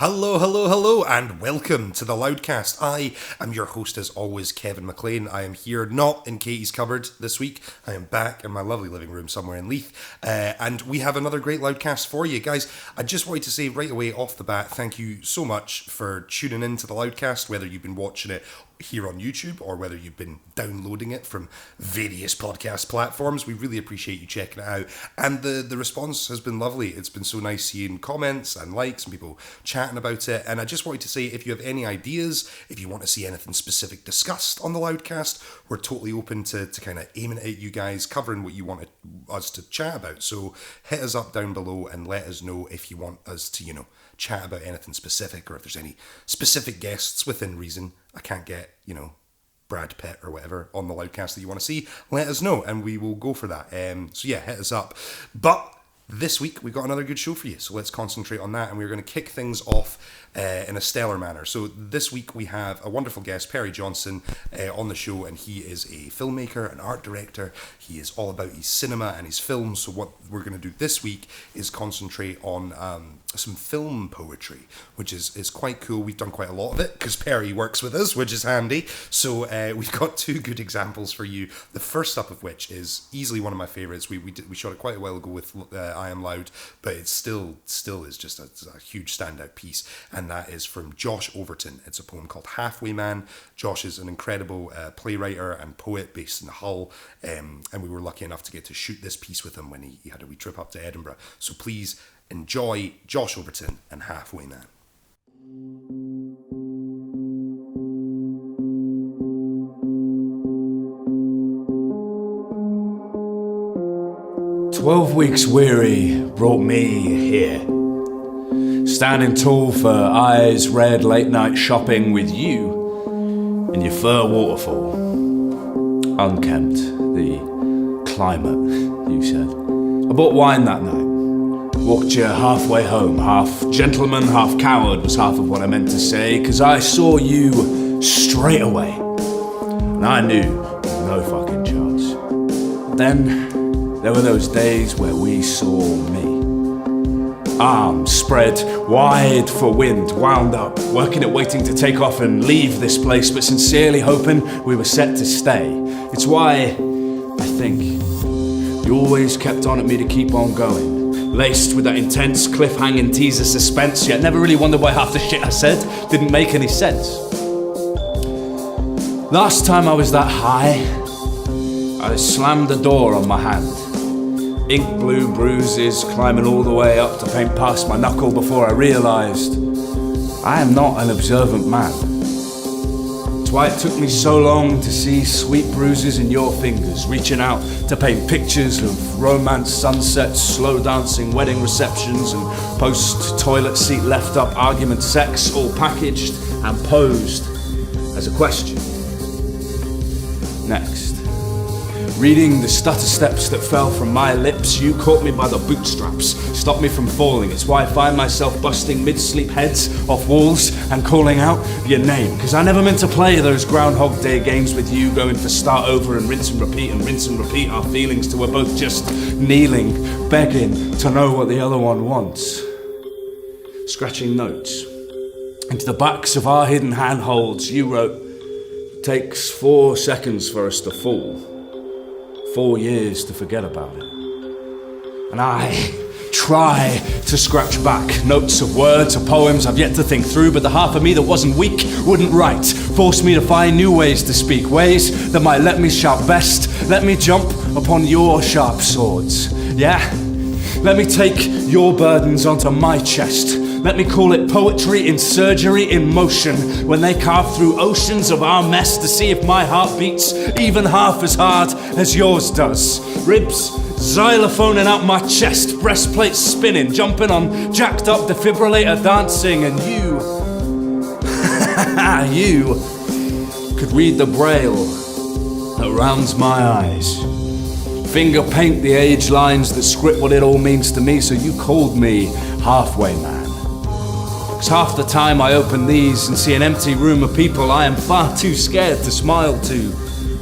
Hello, hello, hello, and welcome to the Loudcast. I am your host, as always, Kevin McLean. I am here not in Katie's cupboard this week. I am back in my lovely living room somewhere in Leith, and we have another great Loudcast for you. Guys, I just wanted to say right away off the bat, thank you so much for tuning in to the Loudcast, whether you've been watching it here on YouTube or whether you've been downloading it from various podcast platforms. We really appreciate you checking it out, and the response has been lovely. It's been so nice seeing comments and likes and people chatting about it. And I just wanted to say, if you have any ideas, if you want to see anything specific discussed on the Loudcast, we're totally open to kind of aiming it at you guys, covering what you want us to chat about. So hit us up down below and let us know if you want us to, chat about anything specific, or if there's any specific guests within reason. I can't get, Brad Pitt or whatever on the Loudcast that you want to see. Let us know and we will go for that. So yeah, hit us up. But this week we've got another good show for you, so let's concentrate on that, and we're going to kick things off in a stellar manner. So this week we have a wonderful guest, Perry Jonsson, on the show, and he is a filmmaker, an art director. He is all about his cinema and his films. So what we're going to do this week is concentrate on some film poetry, which is quite cool. We've done quite a lot of it because Perry works with us, which is handy. So we've got two good examples for you. The first up of which is easily one of my favorites. We shot it quite a while ago with I Am Loud, but it still is just a huge standout piece, and that is from Josh Overton. It's a poem called Halfway Man. Josh is an incredible playwright and poet based in Hull, and we were lucky enough to get to shoot this piece with him when he had a wee trip up to Edinburgh. So please enjoy Josh Overton and Halfway Man. 12 weeks weary brought me here. Standing tall for eyes red late night shopping with you in your fur waterfall. Unkempt, the climate, you said. I bought wine that night. Walked you halfway home. Half gentleman, half coward was half of what I meant to say, 'cause I saw you straight away. And I knew no fucking chance. Then there were those days where we saw me. Arms spread wide for wind, wound up, working at waiting to take off and leave this place, but sincerely hoping we were set to stay. It's why I think you always kept on at me to keep on going, laced with that intense cliff-hanging teaser suspense, yet never really wondered why half the shit I said didn't make any sense. Last time I was that high, I slammed the door on my hand. Ink blue bruises climbing all the way up to paint past my knuckle before I realised I am not an observant man. It's why it took me so long to see sweet bruises in your fingers, reaching out to paint pictures of romance sunsets, slow dancing wedding receptions, and post-toilet seat left up argument sex, all packaged and posed as a question. Next. Reading the stutter steps that fell from my lips, you caught me by the bootstraps, stopped me from falling. It's why I find myself busting mid-sleep heads off walls and calling out your name. 'Cause I never meant to play those Groundhog Day games with you, going for start over and rinse and repeat our feelings till we're both just kneeling, begging to know what the other one wants. Scratching notes into the backs of our hidden handholds, you wrote, "Takes 4 seconds for us to fall. 4 years to forget about it." And I try to scratch back notes of words or poems I've yet to think through, but the half of me that wasn't weak wouldn't write, forced me to find new ways to speak, ways that might let me shout best, let me jump upon your sharp swords. Yeah, let me take your burdens onto my chest. Let me call it poetry in surgery in motion, when they carve through oceans of our mess to see if my heart beats even half as hard as yours does. Ribs xylophoning out my chest, breastplate spinning, jumping on jacked up defibrillator dancing, and you you could read the braille that rounds my eyes. Finger paint the age lines that script what it all means to me, so you called me Halfway Man. 'Cause half the time I open these and see an empty room of people I am far too scared to smile to,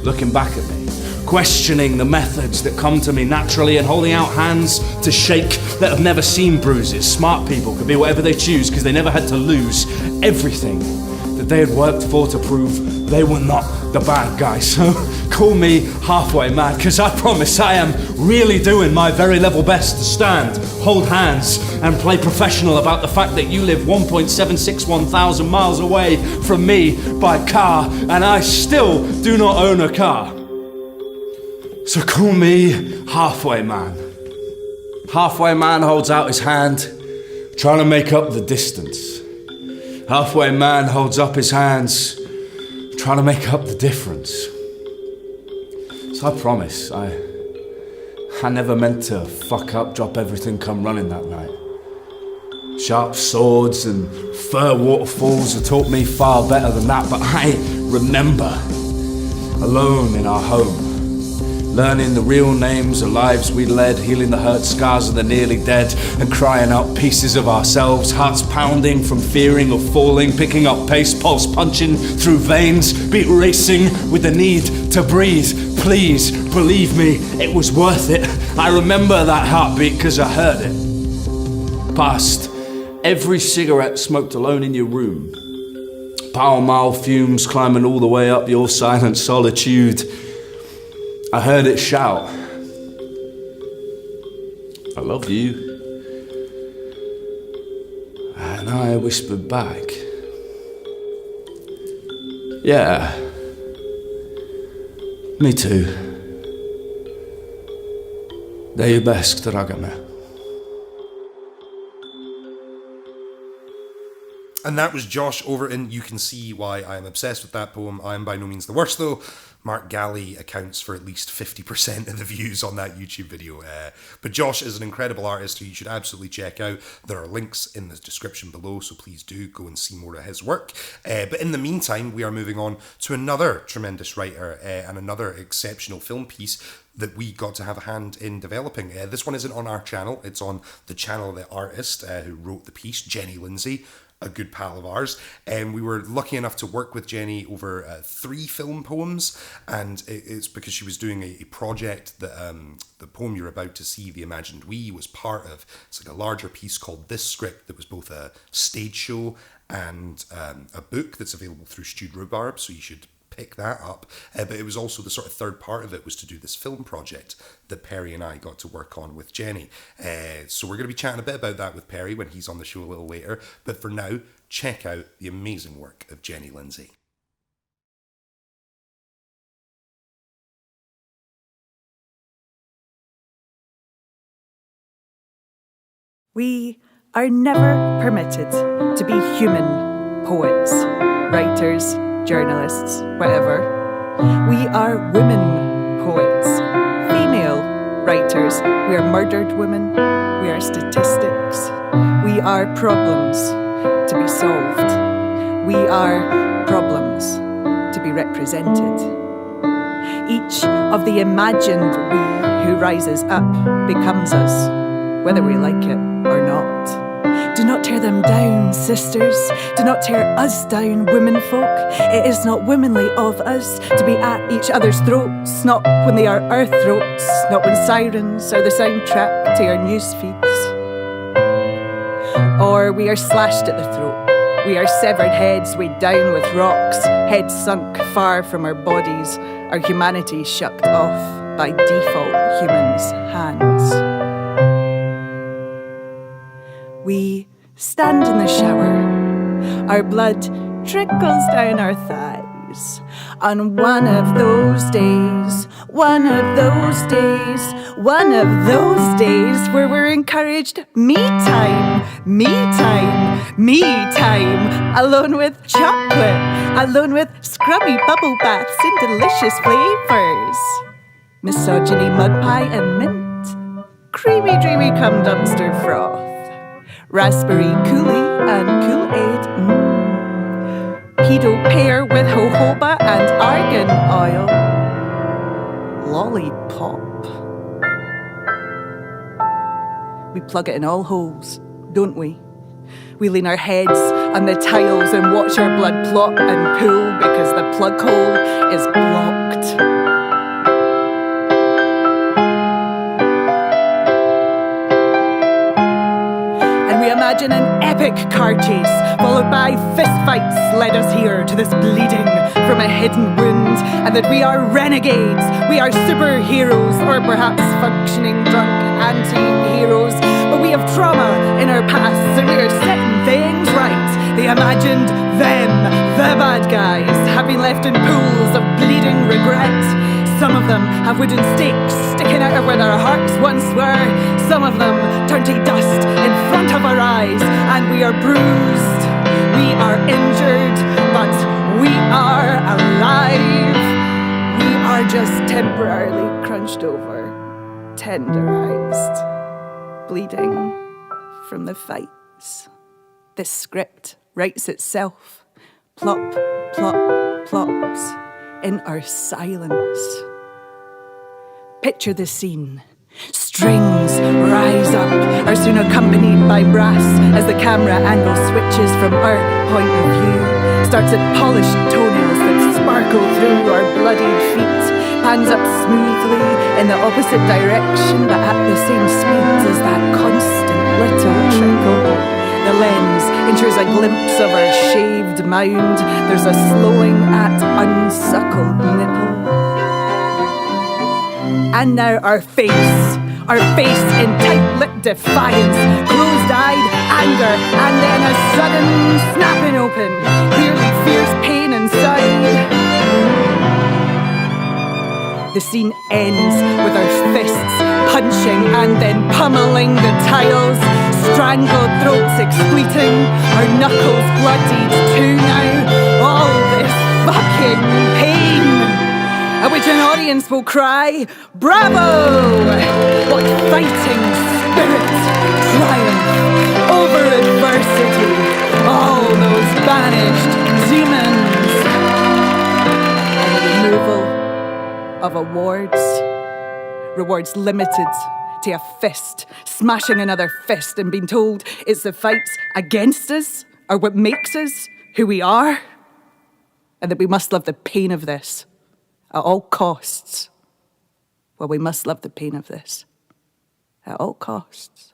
looking back at me, questioning the methods that come to me naturally and holding out hands to shake that have never seen bruises. Smart people could be whatever they choose because they never had to lose everything that they had worked for to prove they were not the bad guy. So call me halfway mad, because I promise I am really doing my very level best to stand, hold hands, and play professional about the fact that you live 1.761 thousand miles away from me by car, and I still do not own a car. So call me halfway man. Halfway man holds out his hand, trying to make up the distance. Halfway man holds up his hands, trying to make up the difference. So I promise, I never meant to fuck up, drop everything, come running that night. Sharp swords and fur waterfalls have taught me far better than that, but I remember, alone in our home, learning the real names of lives we led, healing the hurt scars of the nearly dead, and crying out pieces of ourselves, hearts pounding from fearing of falling, picking up pace, pulse punching through veins, beat racing with the need to breathe. Please, believe me, it was worth it. I remember that heartbeat because I heard it. Past every cigarette smoked alone in your room, Pall Mall fumes climbing all the way up your silent solitude. I heard it shout, I love you. And I whispered back, yeah, me too. Det är ju bäst, ragga med. And that was Josh over in You Can See Why I Am Obsessed with That Poem. I am by no means the worst, though. Mark Galley accounts for at least 50% of the views on that YouTube video. But Josh is an incredible artist who you should absolutely check out. There are links in the description below, so please do go and see more of his work. But in the meantime, we are moving on to another tremendous writer and another exceptional film piece that we got to have a hand in developing. This one isn't on our channel. It's on the channel of the artist who wrote the piece, Jenny Lindsay, a good pal of ours, and we were lucky enough to work with Jenny over 3 film poems, and it's because she was doing a project that the poem you're about to see, The Imagined We, was part of. It's like a larger piece called This Script that was both a stage show and a book that's available through Stewed Rhubarb, so you should pick that up. But it was also the sort of third part of it was to do this film project that Perry and I got to work on with Jenny. So we're going to be chatting a bit about that with Perry when he's on the show a little later. But for now, check out the amazing work of Jenny Lindsay. We are never permitted to be human poets, writers, journalists, whatever. We are women poets, female writers. We are murdered women. We are statistics. We are problems to be solved. We are problems to be represented. Each of the imagined we who rises up becomes us, whether we like it or not. Do not tear them down, sisters. Do not tear us down, womenfolk. It is not womanly of us to be at each other's throats, not when they are our throats, not when sirens are the soundtrack to our news feeds. Or we are slashed at the throat. We are severed heads weighed down with rocks, heads sunk far from our bodies, our humanity shucked off by default humans' hands. We stand in the shower. Our blood trickles down our thighs. On one of those days, one of those days, one of those days where we're encouraged me time, me time, me time, alone with chocolate, alone with scrubby bubble baths in delicious flavors. Misogyny, mud pie and mint, creamy dreamy cum dumpster froth. Raspberry coulis and Kool-Aid, pedo pear with jojoba and argan oil. Lollipop. We plug it in all holes, don't we? We lean our heads on the tiles and watch our blood plop and pool because the plug hole is blocked. We imagine an epic car chase, followed by fistfights led us here to this bleeding from a hidden wound, and that we are renegades, we are superheroes, or perhaps functioning drunk anti-heroes, but we have trauma in our pasts, and we are setting things right. They imagined them, the bad guys, have been left in pools of bleeding regret. Some of them have wooden stakes sticking out of where their hearts once were. Some of them turn to dust in front of our eyes, and we are bruised. We are injured, but we are alive. We are just temporarily crunched over, tenderized, bleeding from the fights. This script writes itself, plop, plop, plops, in our silence. Picture the scene. Strings rise up, are soon accompanied by brass as the camera angle switches from our point of view. Starts at polished toenails that sparkle through our bloodied feet, pans up smoothly in the opposite direction, but at the same speed as that constant little trickle. The lens ensures a glimpse of our shaved mound. There's a slowing at unsuckled nipple. And now our face in tight-lipped defiance, closed-eyed anger, and then a sudden snapping open, clearly fierce pain inside. The scene ends with our fists punching and then pummeling the tiles, strangled throats excreting, our knuckles bloodied too now. All this fucking pain, at which an audience will cry, "Bravo! What fighting spirit! Triumph over adversity! All those banished demons!" And the removal of rewards limited to a fist, smashing another fist and being told it's the fights against us are what makes us who we are, and that we must love the pain of this at all costs. Well, we must love the pain of this at all costs.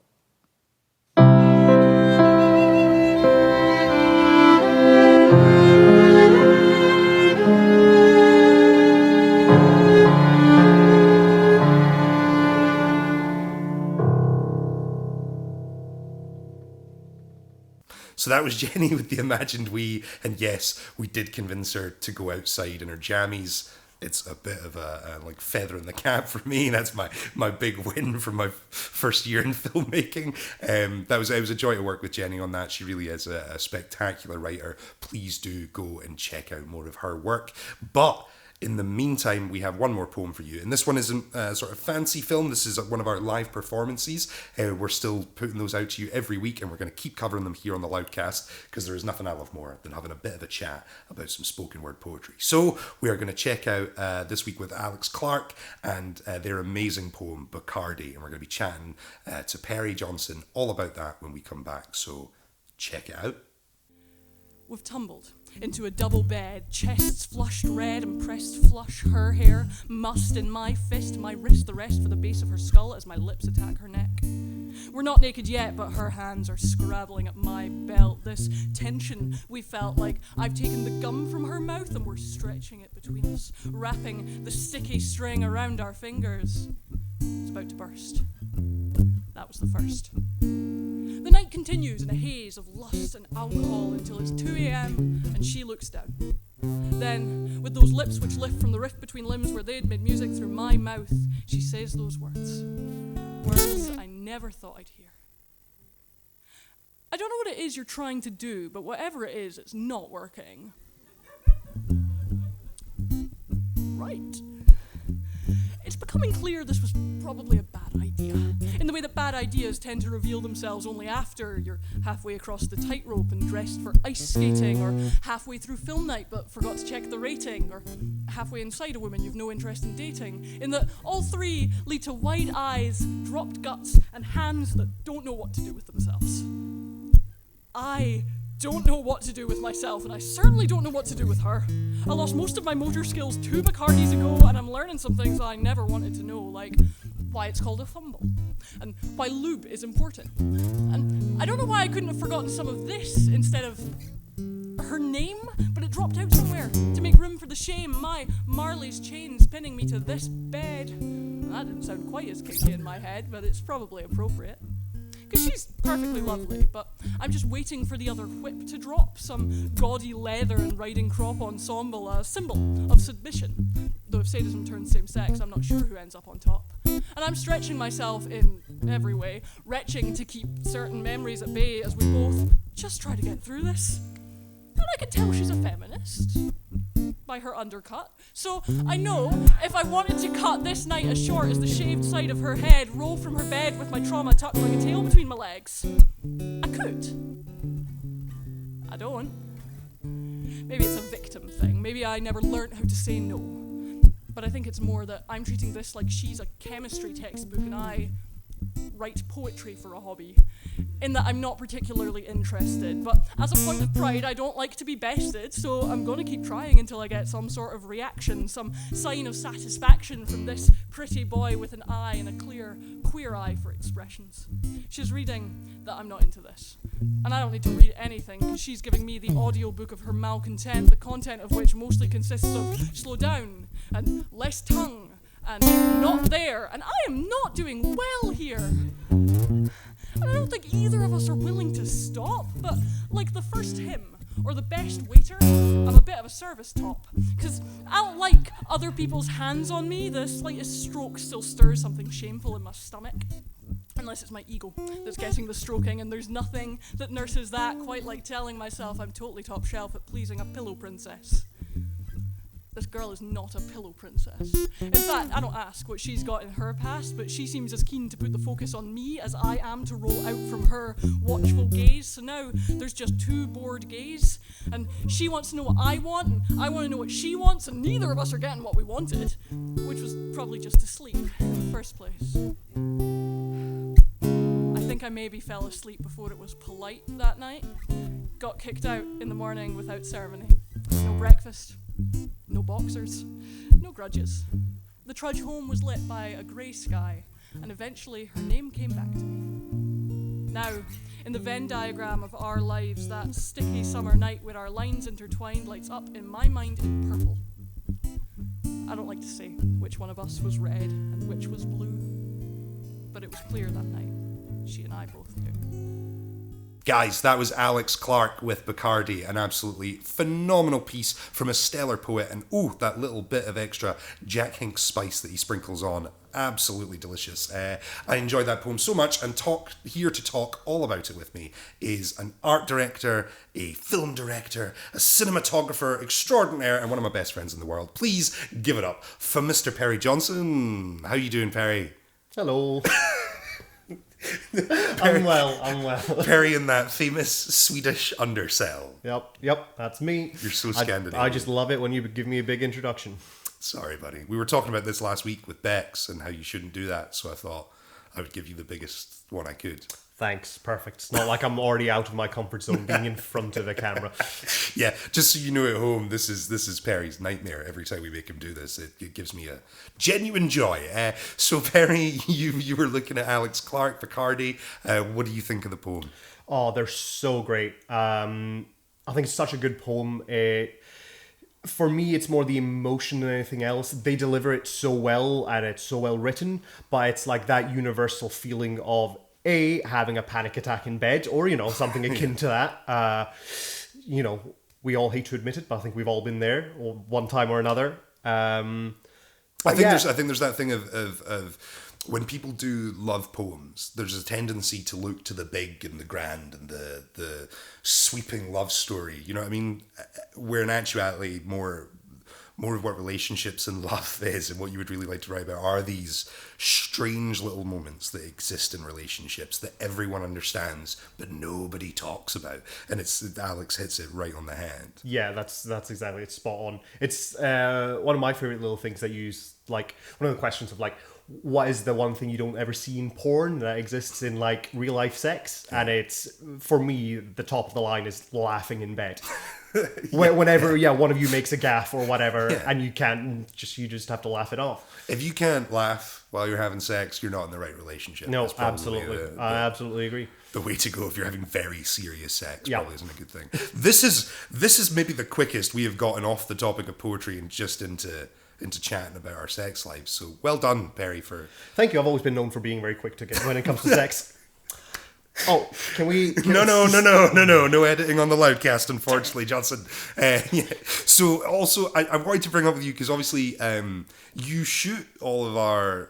So that was Jenny with the imagined we, and yes, we did convince her to go outside in her jammies. It's a bit of a like feather in the cap for me. That's my big win from my first year in filmmaking. It was a joy to work with Jenny on that. She really is a spectacular writer. Please do go and check out more of her work. But in the meantime, we have one more poem for you. And this one isn't a sort of fancy film. This is one of our live performances. We're still putting those out to you every week, and we're going to keep covering them here on the Loudcast, because there is nothing I love more than having a bit of a chat about some spoken word poetry. So we are going to check out this week with Alex Clark and their amazing poem, Bacardi. And we're going to be chatting to Perry Jonsson all about that when we come back. So check it out. We've tumbled into a double bed, chests flushed red and pressed flush, her hair mussed in my fist, my wrist the rest for the base of her skull as my lips attack her neck. We're not naked yet, but her hands are scrabbling at my belt. This tension, we felt like I've taken the gum from her mouth and we're stretching it between us, wrapping the sticky string around our fingers. It's about to burst. That was the first. The night continues in a haze of lust and alcohol until it's 2 a.m. and she looks down. Then, with those lips which lift from the rift between limbs where they'd made music through my mouth, she says those words. Words I never thought I'd hear. I don't know what it is you're trying to do, but whatever it is, it's not working. Right. It's becoming clear this was probably a bad idea, in the way that bad ideas tend to reveal themselves only after you're halfway across the tightrope and dressed for ice skating, or halfway through film night but forgot to check the rating, or halfway inside a woman you've no interest in dating, in that all three lead to wide eyes, dropped guts, and hands that don't know what to do with themselves. I don't know what to do with myself, and I certainly don't know what to do with her. I lost most of my motor skills 2 Bacardis ago, and I'm learning some things that I never wanted to know, like why it's called a fumble, and why lube is important. And I don't know why I couldn't have forgotten some of this instead of her name, but it dropped out somewhere to make room for the shame. My Marley's chains pinning me to this bed. That didn't sound quite as kinky in my head, but it's probably appropriate. Because she's perfectly lovely, but I'm just waiting for the other whip to drop, some gaudy leather and riding crop ensemble, a symbol of submission. Though if sadism turns same-sex, I'm not sure who ends up on top. And I'm stretching myself in every way, retching to keep certain memories at bay as we both just try to get through this. And I can tell she's a feminist by her undercut. So I know if I wanted to cut this night as short as the shaved side of her head, roll from her bed with my trauma tucked like a tail between my legs, I could. I don't. Maybe it's a victim thing. Maybe I never learnt how to say no. But I think it's more that I'm treating this like she's a chemistry textbook and I write poetry for a hobby, in that I'm not particularly interested, but as a point of pride I don't like to be bested, so I'm gonna keep trying until I get some sort of reaction, some sign of satisfaction from this pretty boy with an eye and a clear, queer eye for expressions. She's reading that I'm not into this, and I don't need to read anything because she's giving me the audiobook of her malcontent, the content of which mostly consists of slow down and less tongue and not there, and I am not doing well here. And I don't think either of us are willing to stop, but like the first hymn or the best waiter, I'm a bit of a service top, because I don't like other people's hands on me. The slightest stroke still stirs something shameful in my stomach. Unless it's my ego that's getting the stroking, and there's nothing that nurses that quite like telling myself I'm totally top shelf at pleasing a pillow princess. This girl is not a pillow princess. In fact, I don't ask what she's got in her past, but she seems as keen to put the focus on me as I am to roll out from her watchful gaze. So now there's just two bored gaze, and she wants to know what I want, and I want to know what she wants, and neither of us are getting what we wanted, which was probably just to sleep in the first place. I think I maybe fell asleep before it was polite that night. Got kicked out in the morning without ceremony. No breakfast. No boxers, no grudges. The trudge home was lit by a grey sky, and eventually her name came back to me. Now, in the Venn diagram of our lives, that sticky summer night with our lines intertwined lights up in my mind in purple. I don't like to say which one of us was red and which was blue, but it was clear that night. She and I both knew. Guys, that was Alex Clark with Bacardi, an absolutely phenomenal piece from a stellar poet, and ooh, that little bit of extra Jack Hincks spice that he sprinkles on, absolutely delicious. I enjoyed that poem so much, and here to talk all about it with me is an art director, a film director, a cinematographer extraordinaire, and one of my best friends in the world. Please give it up for Mr. Perry Jonsson. How you doing, Perry? Hello. I'm well. Perry in that famous Swedish undersell. Yep, that's me. You're so Scandinavian. I just love it when you give me a big introduction. Sorry, buddy. We were talking about this last week with Bex and how you shouldn't do that, so I thought I would give you the biggest one I could. Thanks, perfect. It's not like I'm already out of my comfort zone being in front of the camera. Yeah, just so you know at home, this is Perry's nightmare. Every time we make him do this, it gives me a genuine joy. So Perry, you were looking at Alex Clark, Bacardi. What do you think of the poem? Oh, they're so great. I think it's such a good poem. For me, it's more the emotion than anything else. They deliver it so well, and it's so well written, but it's like that universal feeling of having a panic attack in bed, or, something akin to that. We all hate to admit it, but I think we've all been there, or one time or another. I think there's that thing of when people do love poems, there's a tendency to look to the big and the grand and the sweeping love story. You know what I mean? Where in actuality, more of what relationships and love is, and what you would really like to write about, are these strange little moments that exist in relationships that everyone understands but nobody talks about. And Alex hits it right on the head. Yeah, that's exactly, it's spot on. It's one of my favorite little things that you use, like one of the questions of like, what is the one thing you don't ever see in porn that exists in like real life sex? And it's, for me, the top of the line is laughing in bed. Whenever one of you makes a gaffe or whatever, and you just have to laugh it off. If you can't laugh while you're having sex, you're not in the right relationship. No, That's probably absolutely. I absolutely agree. The way to go if you're having very serious sex probably isn't a good thing. This is maybe the quickest we have gotten off the topic of poetry and just into chatting about our sex lives. So well done, Perry, for... Thank you. I've always been known for being very quick to get when it comes to sex. Oh, can we... No editing on the Loudcast, unfortunately, Jonsson. So also, I wanted to bring up with you, because obviously you shoot all of our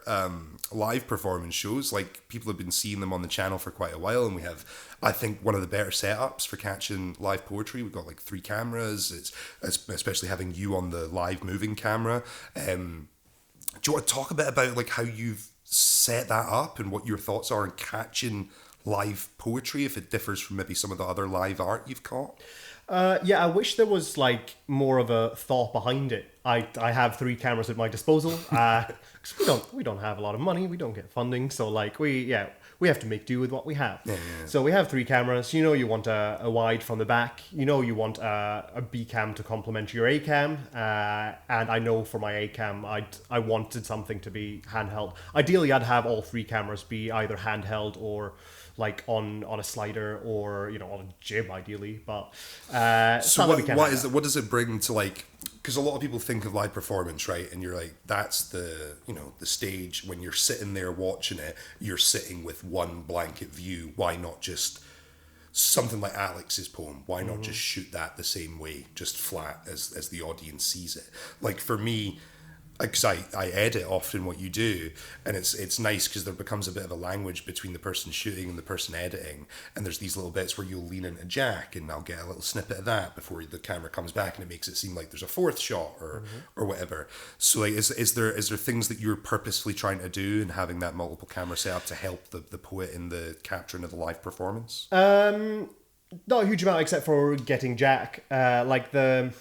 live performance shows. Like, people have been seeing them on the channel for quite a while, and we have, I think, one of the better setups for catching live poetry. We've got like 3 cameras. It's especially having you on the live moving camera. Do you want to talk a bit about like how you've set that up and what your thoughts are on catching live poetry, if it differs from maybe some of the other live art you've caught? I wish there was like more of a thought behind it. I have 3 cameras at my disposal. 'Cause we don't have a lot of money. We don't get funding, so like we have to make do with what we have. So we have 3 cameras. You want a wide from the back. You want a B cam to complement your A cam. And I know for my A cam, I wanted something to be handheld. Ideally, I'd have all 3 cameras be either handheld or like on a slider or on a jib ideally. But so what does it bring to, like, because a lot of people think of live performance, right? And you're like, that's the the stage. When you're sitting there watching it, you're sitting with one blanket view. Why not just something like Alex's poem? Why not just shoot that the same way, just flat as the audience sees it? Like, for me, because I edit often what you do, and it's nice because there becomes a bit of a language between the person shooting and the person editing, and there's these little bits where you'll lean into Jack and I'll get a little snippet of that before the camera comes back, and it makes it seem like there's a 4th shot or whatever. So like, is there things that you're purposefully trying to do and having that multiple camera setup to help the poet in the capturing of the live performance? Not a huge amount, except for getting Jack. Like the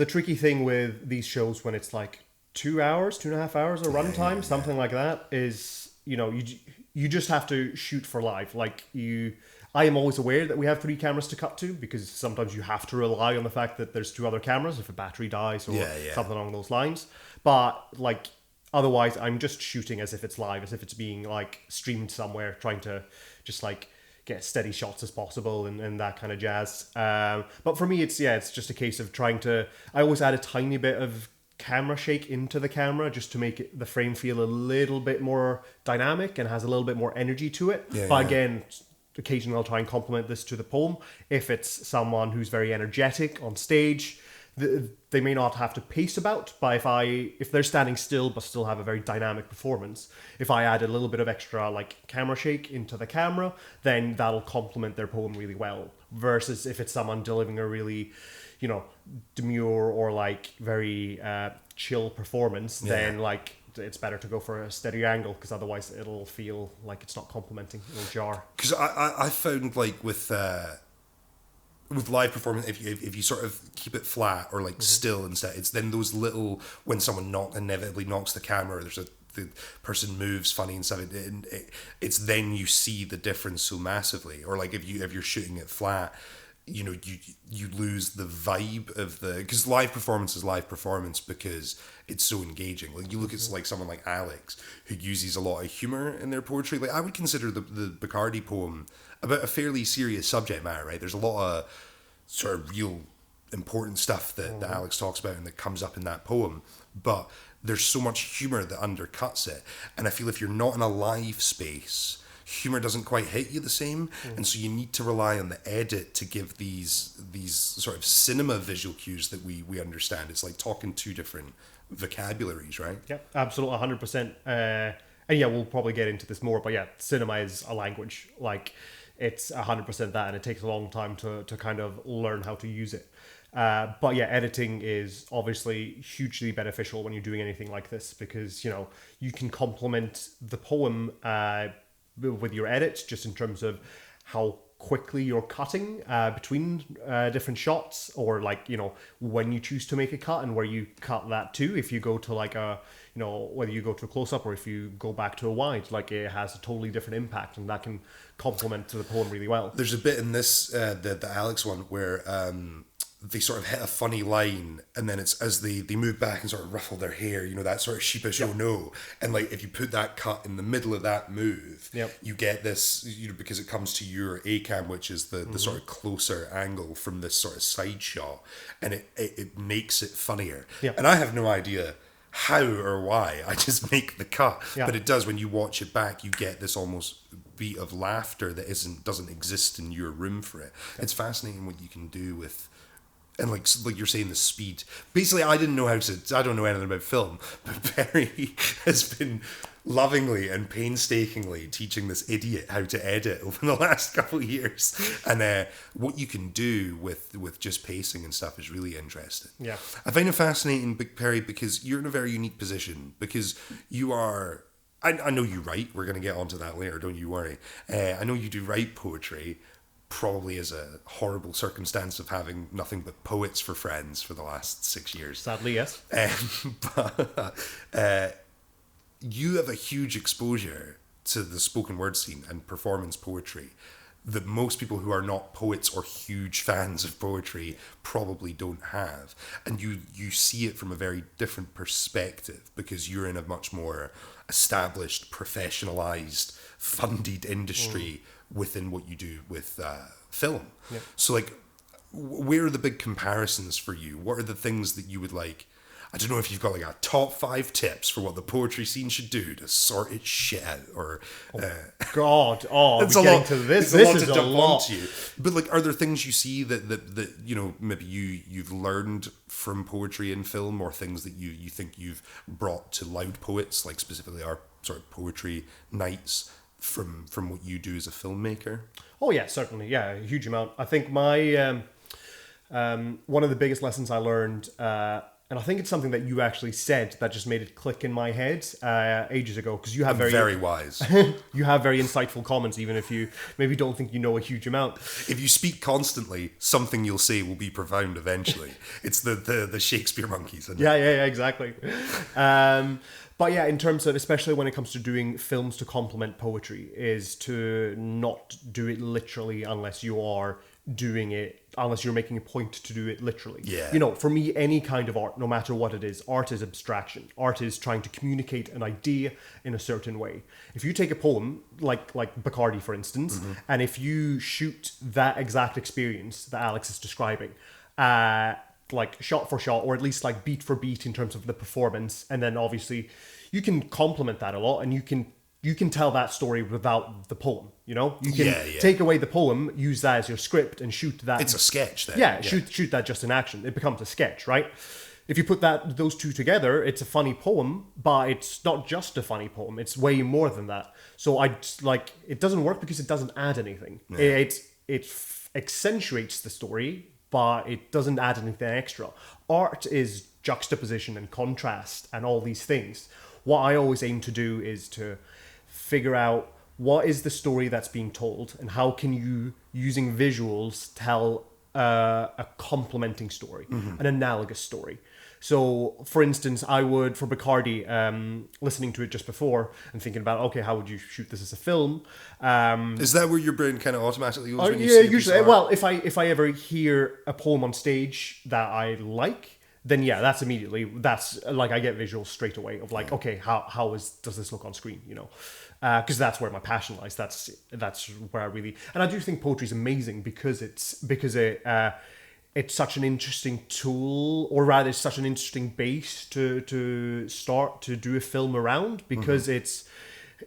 tricky thing with these shows when it's like 2.5 hours of runtime, something like that, is you just have to shoot for live. Like I am always aware that we have 3 cameras to cut to, because sometimes you have to rely on the fact that there's 2 other cameras if a battery dies or something along those lines. But like otherwise, I'm just shooting as if it's live, as if it's being like streamed somewhere, trying to just like get steady shots as possible and that kind of jazz. But for me, it's just a case of trying to. I always add a tiny bit of camera shake into the camera just to make the frame feel a little bit more dynamic and has a little bit more energy to it. But again, occasionally I'll try and complement this to the poem. If it's someone who's very energetic on stage, they may not have to pace about, but if they're standing still but still have a very dynamic performance, if I add a little bit of extra like camera shake into the camera, then that'll complement their poem really well. Versus if it's someone delivering a really demure or like very chill performance, then like it's better to go for a steady angle, because otherwise it'll feel like it's not complementing. It'll jar. Because I found like with live performance, if you sort of keep it flat or like still instead, it's then those little, when someone inevitably knocks the camera, the person moves funny and stuff, it's then you see the difference so massively. Or like if you're shooting it flat, you lose the vibe of because live performance is live performance because it's so engaging. Like you look at like someone like Alex, who uses a lot of humor in their poetry. Like I would consider the Bacardi poem about a fairly serious subject matter, right? There's a lot of sort of real important stuff that Alex talks about and that comes up in that poem, but there's so much humor that undercuts it. And I feel if you're not in a live space, humor doesn't quite hit you the same, and so you need to rely on the edit to give these sort of cinema visual cues that we understand. It's like talking 2 different vocabularies, right? Yeah, absolutely, 100%. And yeah, we'll probably get into this more, but yeah, cinema is a language. Like it's 100% that, and it takes a long time to kind of learn how to use it. But yeah, editing is obviously hugely beneficial when you're doing anything like this, because you can complement the poem with your edits, just in terms of how quickly you're cutting between different shots, or like when you choose to make a cut and where you cut that to. If you go to like a whether you go to a close-up or if you go back to a wide, like it has a totally different impact, and that can complement to the poem really well. There's a bit in this the Alex one where they sort of hit a funny line, and then it's as they move back and sort of ruffle their hair, that sort of sheepish oh no, and like if you put that cut in the middle of that move, you get this, because it comes to your A-cam, which is the sort of closer angle from this sort of side shot, and it makes it funnier. And I have no idea how or why, I just make the cut, but it does. When you watch it back, you get this almost beat of laughter that doesn't exist in your room for it. It's fascinating what you can do with. And like you're saying, the speed. Basically, I don't know anything about film, but Barry has been lovingly and painstakingly teaching this idiot how to edit over the last couple of years. And what you can do with just pacing and stuff is really interesting. Yeah, I find it fascinating, Perry, because you're in a very unique position, because you are. I know you write. We're going to get onto that later. Don't you worry. I know you do write poetry. Probably as a horrible circumstance of having nothing but poets for friends for the last 6 years. Sadly, yes. But you have a huge exposure to the spoken word scene and performance poetry that most people who are not poets or huge fans of poetry probably don't have. And you see it from a very different perspective, because you're in a much more established, professionalized, funded industry within what you do with film. So like, where are the big comparisons for you? What are the things that you would like? I don't know if you've got like a top 5 tips for what the poetry scene should do to sort its shit out, or God, it's we're a getting lot to this. This This is a lot. you. But like, are there things you see that maybe you've learned from poetry in film, or things that you think you've brought to Loud Poets, like specifically our sort of poetry nights, from what you do as a filmmaker? Oh yeah, certainly. Yeah, a huge amount. I think my one of the biggest lessons I learned, and I think it's something that you actually said that just made it click in my head ages ago, because you have very wise. You have very insightful comments, even if you maybe don't think you know a huge amount. If you speak constantly, something you'll say will be profound eventually. It's the Shakespeare monkeys. Isn't it? Yeah, exactly. But yeah, in terms of, especially when it comes to doing films to complement poetry, is to not do it literally unless you're making a point to do it literally. Yeah. For me, any kind of art, no matter what it is, art is abstraction. Art is trying to communicate an idea in a certain way. If you take a poem, like Bacardi, for instance, and if you shoot that exact experience that Alex is describing, like shot for shot, or at least like beat for beat in terms of the performance, and then obviously you can complement that a lot, and you can tell that story without the poem. You can take away the poem, use that as your script, and shoot that. It's a sketch then. Yeah, shoot that just in action. It becomes a sketch, right? If you put those two together, it's a funny poem, but it's not just a funny poem. It's way more than that. So it doesn't work because it doesn't add anything. Yeah. It accentuates the story, but it doesn't add anything extra. Art is juxtaposition and contrast and all these things. What I always aim to do is to figure out what is the story that's being told, and how can you, using visuals, tell a complementing story, an analogous story. So, for instance, I would, for Bacardi, listening to it just before and thinking about, okay, how would you shoot this as a film? Is that where your brain kind of automatically goes when you yeah, see a piece usually. of art? Well, if I ever hear a poem on stage that I like, then yeah, that's like I get visuals straight away of like, okay, how does this look on screen? Because that's where my passion lies. That's where I really, and I do think poetry is amazing because it's such an interesting tool, or rather it's such an interesting base to start to do a film around, because it's,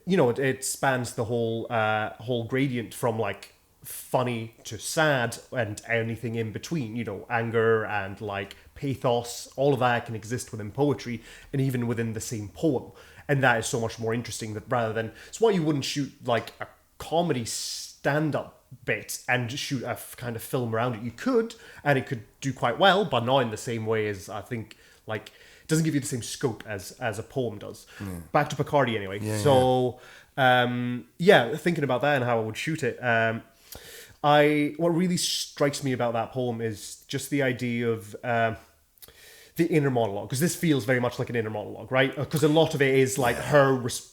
it spans the whole gradient from like funny to sad and anything in between, anger and like pathos, all of that can exist within poetry and even within the same poem. And that is so much more interesting, that rather than, it's why you wouldn't shoot like a comedy stand-up bit and shoot a kind of film around it. You could, and it could do quite well, but not in the same way as, I think, like, it doesn't give you the same scope as a poem does. Back to Bacardi anyway. Thinking about that and how I would shoot it, what really strikes me about that poem is just the idea of the inner monologue, because this feels very much like an inner monologue, right? Because a lot of it is like it's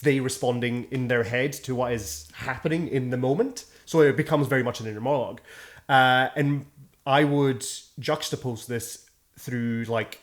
they responding in their head to what is happening in the moment. So it becomes very much an inner monologue. And I would juxtapose this through like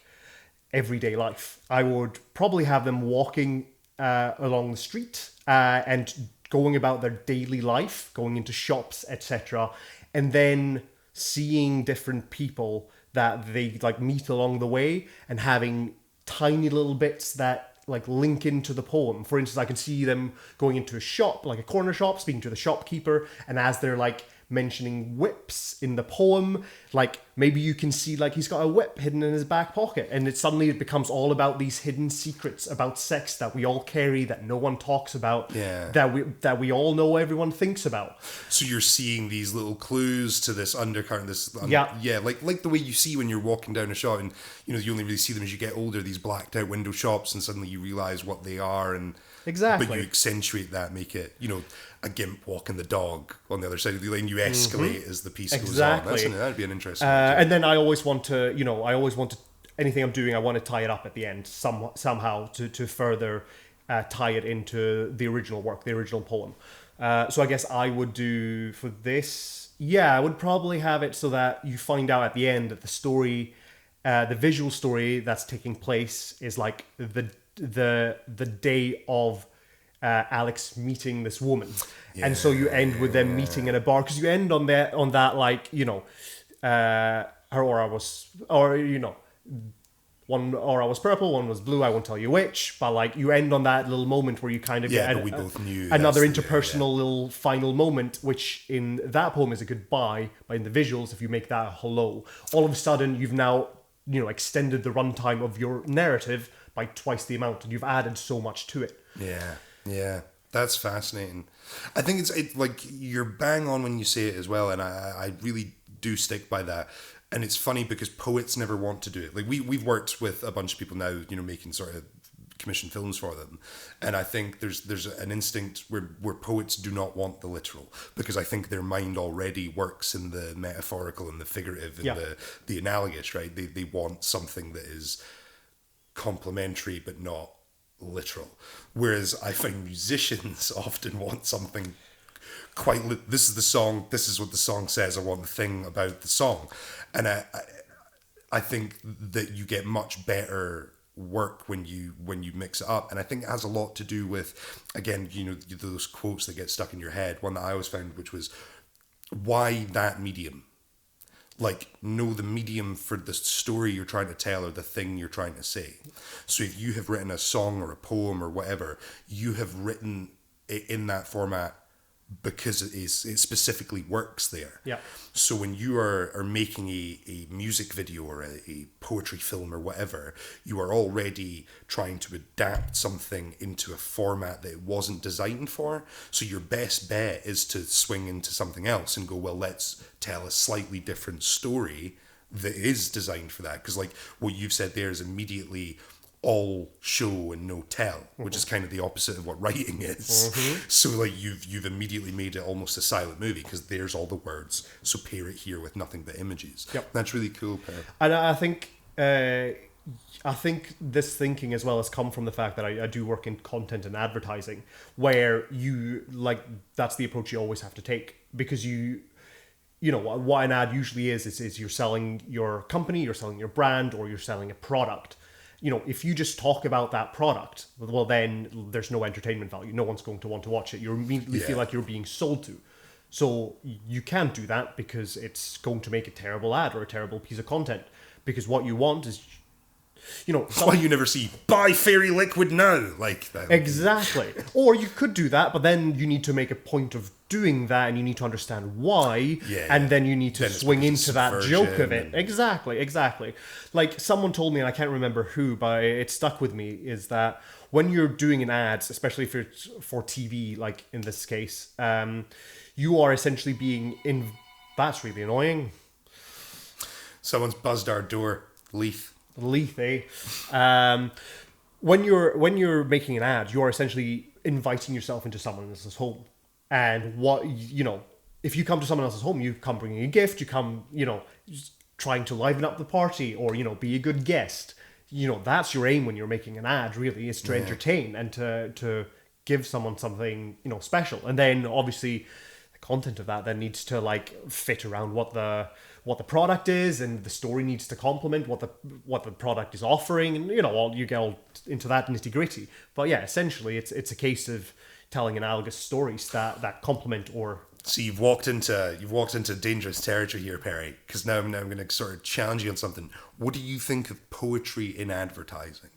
everyday life. I would probably have them walking along the street and going about their daily life, going into shops, etc., and then seeing different people that they like meet along the way and having tiny little bits that like link into the poem. For instance, I can see them going into a shop, like a corner shop, speaking to the shopkeeper, and as they're like mentioning whips in the poem, like maybe you can see like he's got a whip hidden in his back pocket, and it becomes all about these hidden secrets about sex that we all carry, that no one talks about, that we all know everyone thinks about. So you're seeing these little clues to this undercurrent, like the way you see when you're walking down a shop, and you only really see them as you get older, these blacked out window shops, and suddenly you realize what they are, and exactly, but you accentuate that, make it a gimp walking the dog on the other side of the lane. You escalate as the piece goes on. That'd be an interesting one and then I always want to, anything I'm doing, I want to tie it up at the end somehow to further tie it into the original work, the original poem. So I guess I would do for this, I would probably have it so that you find out at the end that the story, the visual story that's taking place is like the day of Alex meeting this woman, and so you end with them meeting in a bar, because you end on that like her aura was, one aura was purple, one was blue. I won't tell you which, but like you end on that little moment where you kind of get we both knew another interpersonal little final moment, which in that poem is a goodbye, but in the visuals, if you make that a hello, all of a sudden you've now extended the runtime of your narrative by twice the amount, and you've added so much to it. Yeah, that's fascinating. I think it's like you're bang on when you say it as well, and I really do stick by that. And it's funny because poets never want to do it. Like we've worked with a bunch of people now, making sort of commission films for them, and I think there's an instinct where poets do not want the literal, because I think their mind already works in the metaphorical and the figurative and the analogous, right? They want something that is complementary but not literal, whereas I find musicians often want something quite this is the song, this is what the song says, I want the thing about the song. And I think that you get much better work when you mix it up, and I think it has a lot to do with, again, those quotes that get stuck in your head. One that I always found, which was, why that medium? Like, know the medium for the story you're trying to tell or the thing you're trying to say. So if you have written a song or a poem or whatever, you have written it in that format because it specifically works there. Yeah. So when you are making a music video or a poetry film or whatever, you are already trying to adapt something into a format that it wasn't designed for. So your best bet is to swing into something else and go, well, let's tell a slightly different story that is designed for that. Because like what you've said there is immediately all show and no tell, which is kind of the opposite of what writing is. So like you've immediately made it almost a silent movie, because there's all the words, so pair it here with nothing but images. That's really cool, Per. And I think this thinking as well has come from the fact that I do work in content and advertising, where you like, that's the approach you always have to take, because you know what an ad usually is you're selling your company, you're selling your brand, or you're selling a product. If you just talk about that product, well, then there's no entertainment value. No one's going to want to watch it. You immediately feel like you're being sold to. So you can't do that, because it's going to make a terrible ad or a terrible piece of content. Because what you want is, why you never see buy fairy liquid now, like that. Exactly. Or you could do that, but then you need to make a point of doing that, and you need to understand why, and then you need to swing into that joke of it. Exactly. Like someone told me, and I can't remember who, but it stuck with me, is that when you're doing an ad, especially if it's for TV, like in this case, you are essentially being in. That's really annoying. Someone's buzzed our door. Leaf, eh? When you're making an ad, you're essentially inviting yourself into someone else's home. And what, if you come to someone else's home, you come bringing a gift, you come, trying to liven up the party, or, be a good guest. That's your aim when you're making an ad, really, is to entertain and to give someone something, special. And then obviously content of that then needs to like fit around what the product is, and the story needs to complement what the product is offering, and you get all into that nitty gritty. But yeah, essentially it's a case of telling analogous stories that complement or. So you've walked into dangerous territory here, Perry, because now I'm going to sort of challenge you on something. What do you think of poetry in advertising?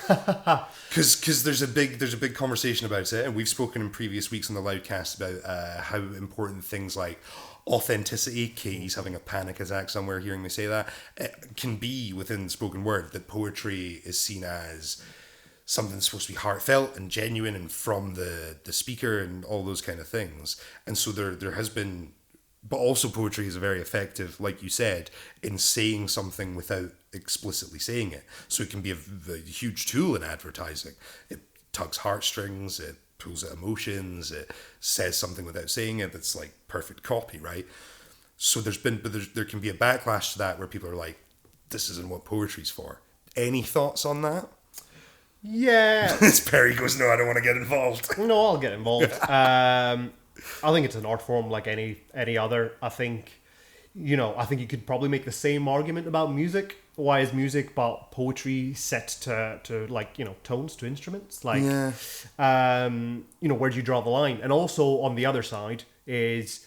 Because there's a big conversation about it, and we've spoken in previous weeks on the Loudcast about how important things like authenticity, Katie's having a panic attack somewhere hearing me say that, can be within spoken word, that poetry is seen as something that's supposed to be heartfelt and genuine and from the speaker and all those kind of things. And so there has been, but also poetry is very effective, like you said, in saying something without explicitly saying it. So it can be a huge tool in advertising. It tugs heartstrings, it pulls at emotions, it says something without saying it. That's like perfect copy, right? So there can be a backlash to that where people are like, this isn't what poetry's for. Any thoughts on that? Yeah. This Perry goes, no, I don't want to get involved. No, I'll get involved. I think it's an art form like any other. I think you could probably make the same argument about music. Why is music but poetry set to like, tones, to instruments? Like, where do you draw the line? And also on the other side is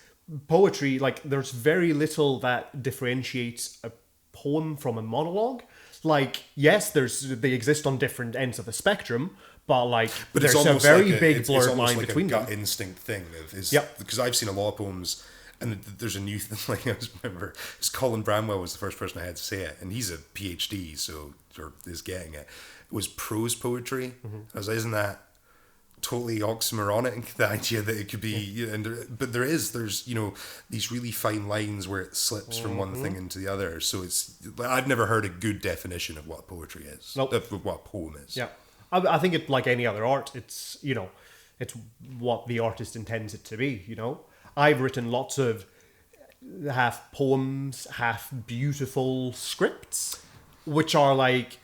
poetry, like there's very little that differentiates a poem from a monologue. Like, yes, they exist on different ends of the spectrum, but there's a very big blurred line between them. It's almost like a gut instinct thing. Yep. Because I've seen a lot of poems, and there's a new thing, like I remember, it's Colin Bramwell was the first person I had to say it, and he's a PhD, or is getting it. It was prose poetry. Mm-hmm. I was like, isn't that totally oxymoronic, the idea that it could be, but there's these really fine lines where it slips from one thing into the other. So I've never heard a good definition of what poetry is. Nope. Of what a poem is. Yeah, I think it, like any other art, it's it's what the artist intends it to be. I've written lots of half poems, half beautiful scripts, which are like,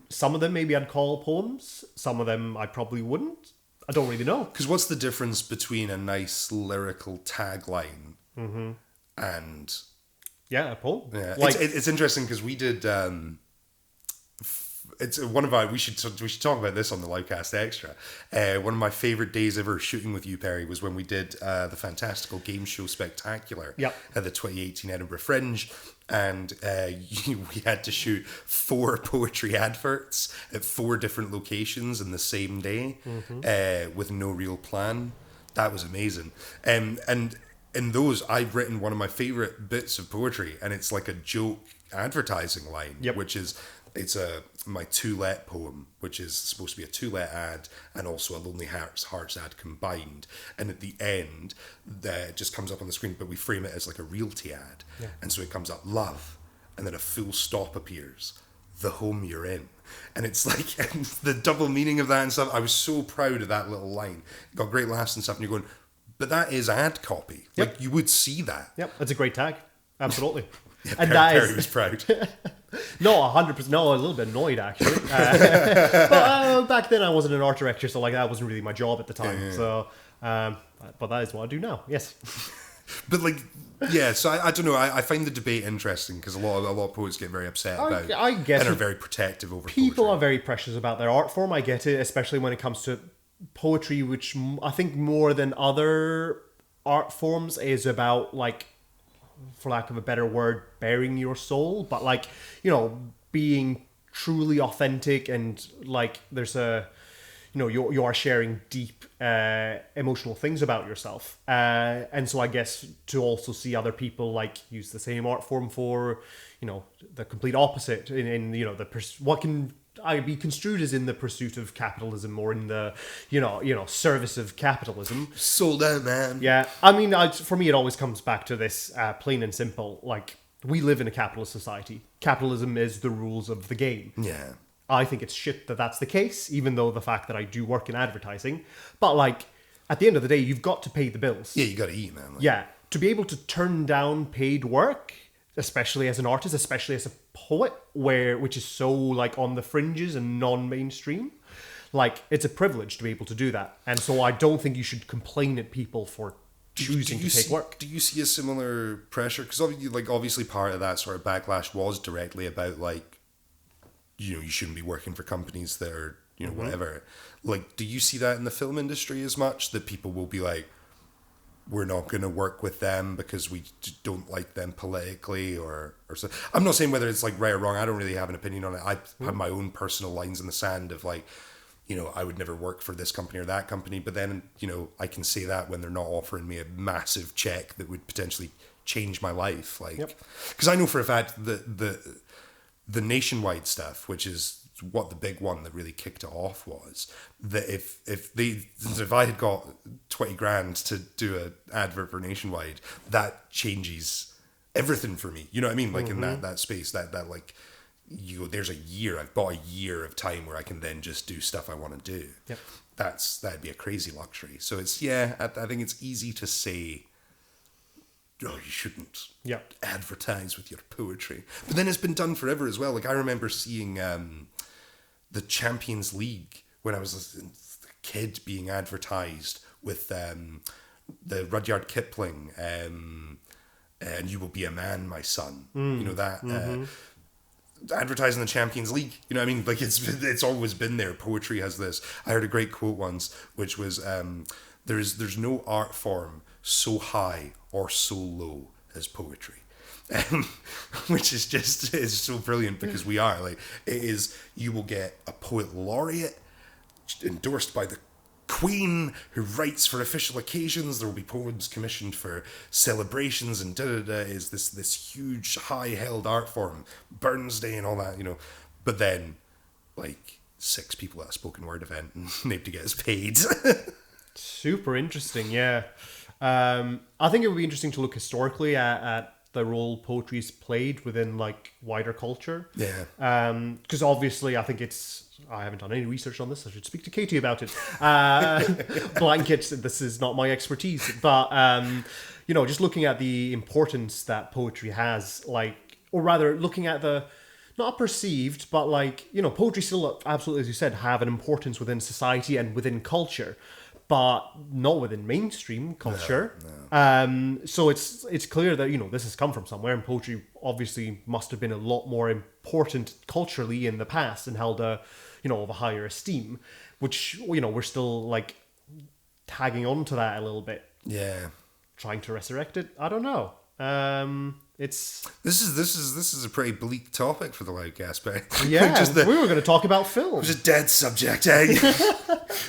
some of them maybe I'd call poems, some of them I probably wouldn't. I don't really know. Because what's the difference between a nice lyrical tagline and... Yeah, a poem. Yeah, it's interesting because we did... it's one of our... We should talk about this on the Loudcast Extra. One of my favourite days ever shooting with you, Perry, was when we did the fantastical game show Spectacular at the 2018 Edinburgh Fringe. And we had to shoot 4 poetry adverts at 4 different locations in the same day with no real plan. That was amazing. And in those, I've written one of my favourite bits of poetry, and it's like a joke advertising line, which is... It's my two-let poem, which is supposed to be a two-let ad and also a Lonely Hearts ad combined. And at the end, it just comes up on the screen, but we frame it as like a realty ad. Yeah. And so it comes up, love, and then a full stop appears, the home you're in. And it's like, and the double meaning of that and stuff. I was so proud of that little line. Got great laughs and stuff, and you're going, but that is ad copy. Yep. Like, you would see that. Yep, that's a great tag. Absolutely. Yeah, and Perry was proud. No, 100%. No, a little bit annoyed actually. But back then I wasn't an art director, so like that wasn't really my job at the time. Yeah. So, but that is what I do now. Yes. But like, yeah. So I don't know. I find the debate interesting because a lot of poets get very upset about. I get and it. Are very protective over. People poetry. are very precious about their art form. I get it, especially when it comes to poetry, which I think more than other art forms is about like, for lack of a better word, bearing your soul, but like, being truly authentic, and like there's a, you are sharing deep emotional things about yourself, and so I guess to also see other people like use the same art form for, the complete opposite in what can I be construed as in the pursuit of capitalism, or in the service of capitalism. Sold out, man. Yeah, I mean, for me, it always comes back to this plain and simple. Like, we live in a capitalist society. Capitalism is the rules of the game. Yeah, I think it's shit that that's the case, even though the fact that I do work in advertising. But like, at the end of the day, you've got to pay the bills. Yeah, you got to eat, man. Like, yeah, to be able to turn down paid work, especially as an artist, especially as a poet, which is so like on the fringes and non-mainstream, like it's a privilege to be able to do that. And so I don't think you should complain at people for choosing to take work. Do you see a similar pressure? Because obviously part of that sort of backlash was directly about like, you know, you shouldn't be working for companies that are, you know, whatever. Like, do you see that in the film industry as much, that people will be like, we're not going to work with them because we don't like them politically or so? I'm not saying whether it's like right or wrong. I don't really have an opinion on it. I have my own personal lines in the sand of like, you know, I would never work for this company or that company. But then, you know, I can say that when they're not offering me a massive check that would potentially change my life. Like, because I know for a fact that the nationwide stuff, which is what the big one that really kicked it off was, that if I had got 20 grand to do an advert for Nationwide, that changes everything for me. You know what I mean? Like in that space, that like, you go, there's a year, I've bought a year of time where I can then just do stuff I want to do. Yep. That'd be a crazy luxury. So it's, I think it's easy to say, oh, you shouldn't advertise with your poetry. But then it's been done forever as well. Like I remember seeing the Champions League when I was a kid being advertised with the Rudyard Kipling and You Will Be a Man, My Son. You know that advertising the Champions League. You know what I mean? Like it's always been there. Poetry has this. I heard a great quote once, which was there's no art form so high or so low as poetry. Which is just is so brilliant, because we are like, it is, you will get a poet laureate endorsed by the Queen who writes for official occasions. There will be poems commissioned for celebrations and is this huge high held art form, Burns Day and all that, you know. But then like 6 people at a spoken word event and nobody gets paid. Super interesting, yeah. I think it would be interesting to look historically at the role poetry's played within like wider culture. Yeah. Because obviously I think I haven't done any research on this. I should speak to Katie about it. Blankets, this is not my expertise. But, you know, just looking at the importance that poetry has, like, or rather looking at the, not perceived, but like, you know, poetry still, absolutely, as you said, have an importance within society and within culture, but not within mainstream culture. No. So it's clear that, you know, this has come from somewhere, and poetry obviously must have been a lot more important culturally in the past and held a, you know, of a higher esteem, which, you know, we're still like tagging on to that a little bit. Yeah. Trying to resurrect it. I don't know. This is a pretty bleak topic for the Loudcast, but yeah, we were going to talk about film. It was a dead subject, eh?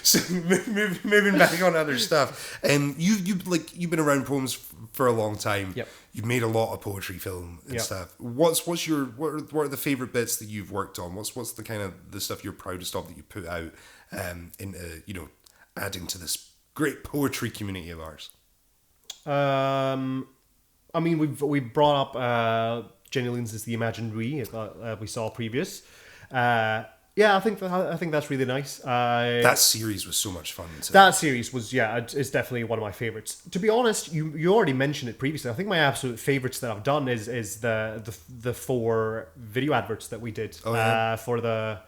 So moving back on other stuff. You've been around poems for a long time. Yep. You've made a lot of poetry film and stuff. What are the favorite bits that you've worked on? What's the kind of the stuff you're proudest of that you put out into, you know, adding to this great poetry community of ours? I mean, we've brought up Jenny Lindsay's The Imagined we saw previous. Yeah, I think that's really nice. That series was so much fun. That series was, it's definitely one of my favorites. To be honest, you already mentioned it previously. I think my absolute favorites that I've done is the 4 video adverts that we did for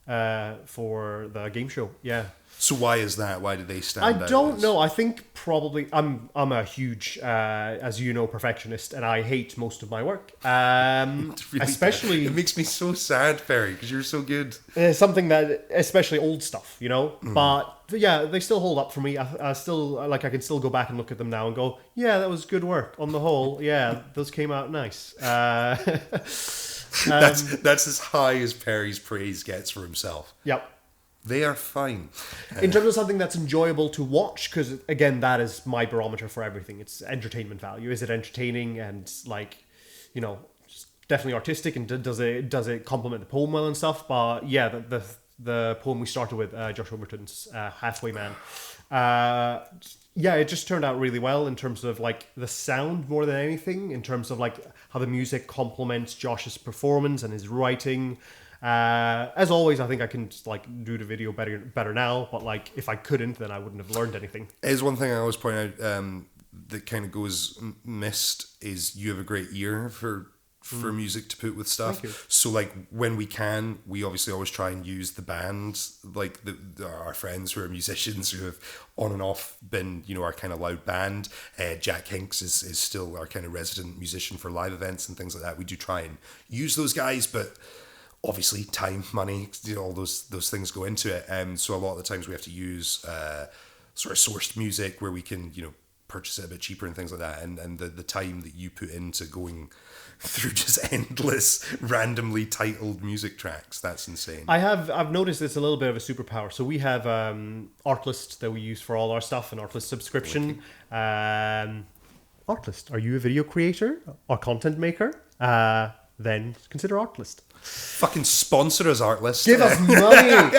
the game show. Yeah. So why is that? Why did they stand out? I don't know. I think probably I'm a huge, as you know, perfectionist, and I hate most of my work. Really especially, it makes me so sad, Perry, because you're so good. Something that, especially old stuff, you know. But yeah, they still hold up for me. I still I can still go back and look at them now and go, yeah, that was good work on the whole. Yeah, those came out nice. That's as high as Perry's praise gets for himself. Yep. They are fine. In terms of something that's enjoyable to watch, because again, that is my barometer for everything. It's entertainment value. Is it entertaining and like, you know, definitely artistic, and does it complement the poem well and stuff? But yeah, the poem we started with, Josh Overton's Halfway Man. Yeah, it just turned out really well in terms of like the sound more than anything, in terms of like how the music complements Josh's performance and his writing. As always, I think I can just, like, do the video better now, but like if I couldn't, then I wouldn't have learned anything. Is one thing I always point out that kind of goes missed is you have a great ear for for music to put with stuff. Thank you. So like when we can, we obviously always try and use the band, like our friends who are musicians who have on and off been, our kind of loud band. Jack Hinks is still our kind of resident musician for live events and things like that. We do try and use those guys, but obviously time, money, all those things go into it. So a lot of the times we have to use sort of sourced music where we can, purchase it a bit cheaper and things like that. And the time that you put into going through just endless randomly titled music tracks, that's insane. I've noticed it's a little bit of a superpower. So we have Artlist that we use for all our stuff, an Artlist subscription. Artlist, are you a video creator or content maker? Then consider Artlist. Fucking sponsor us, Artlist. Give us money.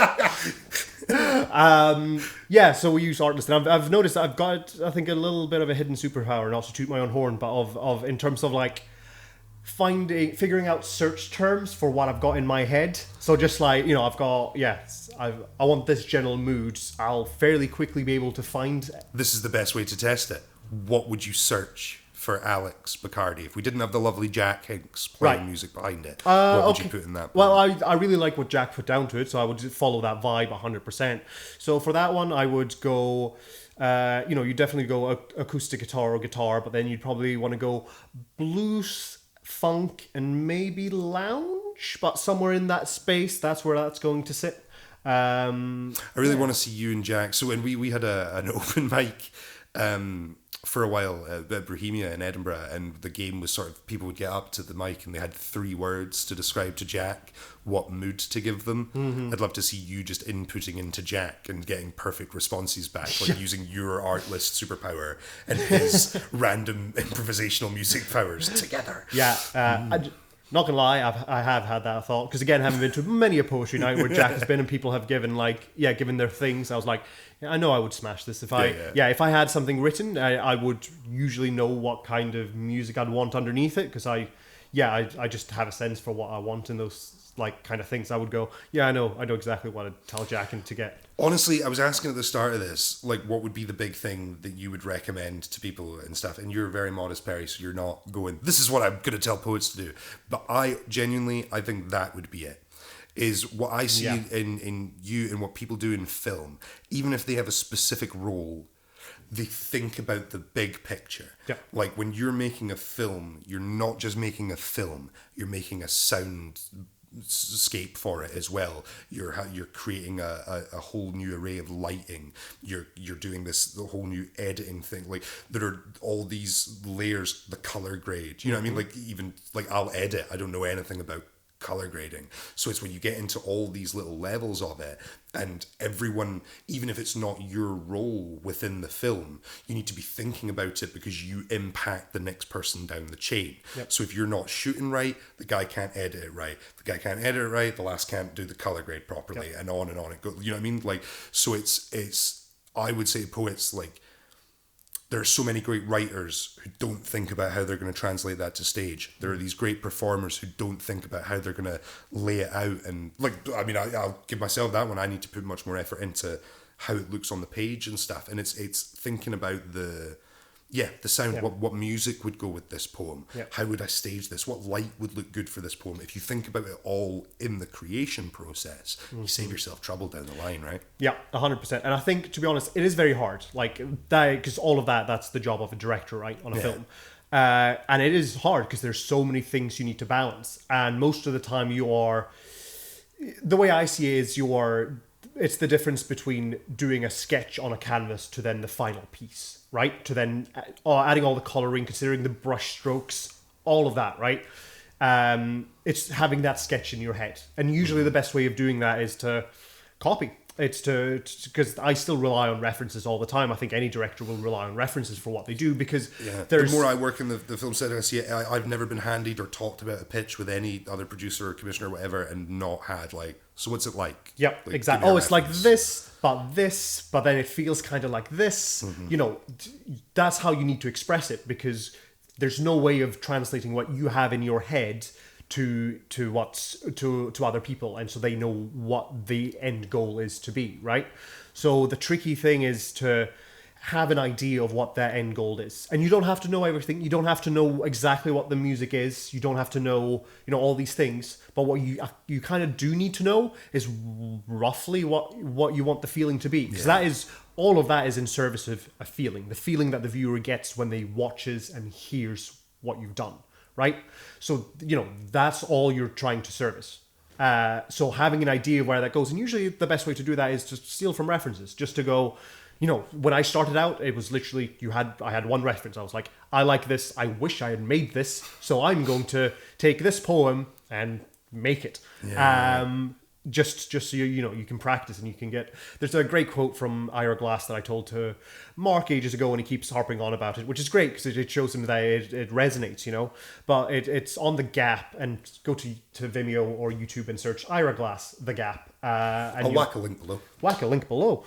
So we use Artlist, and I've noticed I've got, I think, a little bit of a hidden superpower, not to toot my own horn, but of in terms of like figuring out search terms for what I've got in my head. So just like, I've got, I want this general mood. I'll fairly quickly be able to find. This is the best way to test it. What would you search for Alex Bacardi if we didn't have the lovely Jack Hinks playing music behind it? What would you put in that? Well, I really like what Jack put down to it, so I would follow that vibe 100%. So for that one, I would go, you definitely go acoustic guitar or guitar, but then you'd probably want to go blues, funk, and maybe lounge, but somewhere in that space, that's where that's going to sit. I really want to see you and Jack. So when we had an open mic for a while at Bohemia in Edinburgh, and the game was sort of, people would get up to the mic and they had 3 words to describe to Jack what mood to give them. Mm-hmm. I'd love to see you just inputting into Jack and getting perfect responses back, like using your Artlist superpower and his random improvisational music powers together. Not gonna lie, I have had that thought, because again, having been to many a poetry night where Jack has been and people have given their things, I was like, I know I would smash this if if I had something written, I would usually know what kind of music I'd want underneath it, because I just have a sense for what I want in those like kind of things. I would go, I know exactly what I'd tell Jack and to get. Honestly, I was asking at the start of this, like, what would be the big thing that you would recommend to people and stuff? And you're very modest, Perry, so you're not going, this is what I'm going to tell poets to do. But I think that would be it. Is what I see in you and what people do in film, even if they have a specific role, they think about the big picture. Yeah. Like when you're making a film, you're not just making a film, you're making a soundscape for it as well. You're creating a whole new array of lighting. You're doing the whole new editing thing. Like there are all these layers, the color grade. You know what I mean? Like even like I'll edit. I don't know anything about color grading. So it's when you get into all these little levels of it, and everyone, even if it's not your role within the film, you need to be thinking about it because you impact the next person down the chain. Yep. So if you're not shooting right, the guy can't edit it right. The guy can't edit it right, the last can't do the color grade properly, and on it goes. You know what I mean? Like, so it's I would say poets, like, there are so many great writers who don't think about how they're going to translate that to stage. There are these great performers who don't think about how they're going to lay it out. And like, I mean, I'll give myself that one. I need to put much more effort into how it looks on the page and stuff. And it's thinking about the sound, what music would go with this poem, how would I stage this, what light would look good for this poem. If you think about it all in the creation process, you save yourself trouble down the line, right? Yeah, 100%. And I think, to be honest, it is very hard, like that, because all of that's the job of a director, right, on a film. And it is hard because there's so many things you need to balance, and most of the time the way I see it is it's the difference between doing a sketch on a canvas to then the final piece, right? To then adding all the coloring, considering the brush strokes, all of that, right? It's having that sketch in your head. And usually the best way of doing that is to copy. It's because I still rely on references all the time. I think any director will rely on references for what they do, because the more I work in the film set, I see I've never been handed or talked about a pitch with any other producer or commissioner or whatever and not had like, so what's it like? Yep, like, exactly. Oh, it's like this, but then it feels kind of like this. Mm-hmm. You know, that's how you need to express it, because there's no way of translating what you have in your head to other people, and so they know what the end goal is to be, right? So the tricky thing is to have an idea of what that end goal is. And you don't have to know everything. You don't have to know exactly what the music is. You don't have to know, all these things. But what you kind of do need to know is roughly what you want the feeling to be. Because all of that is in service of a feeling. The feeling that the viewer gets when they watches and hears what you've done, right? So, that's all you're trying to service. So having an idea of where that goes, and usually the best way to do that is to steal from references, just to go, when I started out, it was literally, I had one reference. I was like, I like this. I wish I had made this. So I'm going to take this poem and make it. Just so you can practice and you can get. There's a great quote from Ira Glass that I told to Mark ages ago, and he keeps harping on about it, which is great because it shows him that it resonates, But it's on The Gap, and go to Vimeo or YouTube and search Ira Glass, The Gap. And I'll whack a link below. Whack a link below.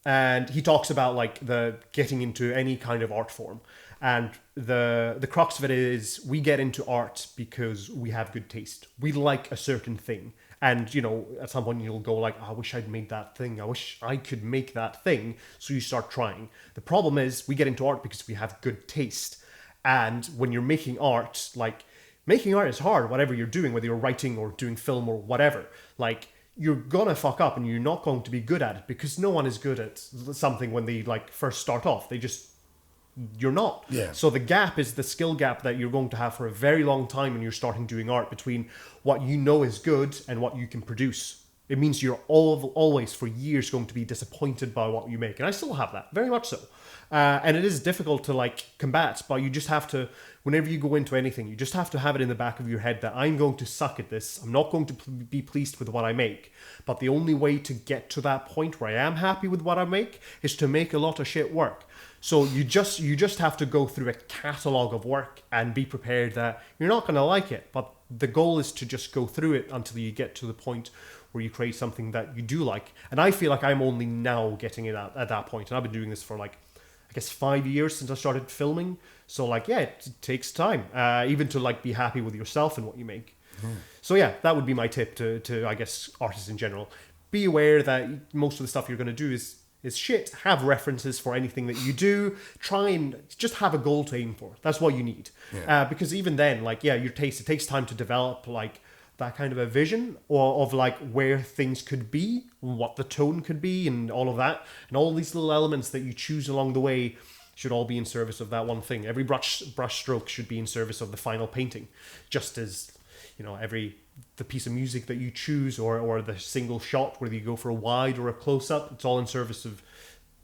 And he talks about like the getting into any kind of art form. And the crux of it is we get into art because we have good taste. We like a certain thing. And, at some point you'll go like, I wish I'd made that thing. I wish I could make that thing. So you start trying. The problem is we get into art because we have good taste. And when you're making art, like making art is hard, whatever you're doing, whether you're writing or doing film or whatever. Like you're gonna fuck up and you're not going to be good at it because no one is good at something when they like first start off. You're not. Yeah. So the gap is the skill gap that you're going to have for a very long time when you're starting doing art between what you know is good and what you can produce. It means you're always for years going to be disappointed by what you make. And I still have that, very much so. And it is difficult to like combat, but you just have to, whenever you go into anything, you just have to have it in the back of your head that I'm going to suck at this. I'm not going to be pleased with what I make. But the only way to get to that point where I am happy with what I make is to make a lot of shit work. So you just have to go through a catalogue of work and be prepared that you're not going to like it. But the goal is to just go through it until you get to the point where you create something that you do like. And I feel like I'm only now getting it at that point. And I've been doing this for like, I guess 5 years since I started filming. So like, yeah, it takes time, even to like be happy with yourself and what you make. So yeah, that would be my tip to I guess artists in general. Be aware that most of the stuff you're going to do is shit. Have references for anything that you do. Try and just have a goal to aim for. That's what you need. Yeah. Because even then, like, yeah, your taste, it takes time to develop like that kind of a vision of like where things could be, what the tone could be and all of that. And all these little elements that you choose along the way should all be in service of that one thing. Every brush stroke should be in service of the final painting. Just as, the piece of music that you choose or the single shot, whether you go for a wide or a close-up, it's all in service of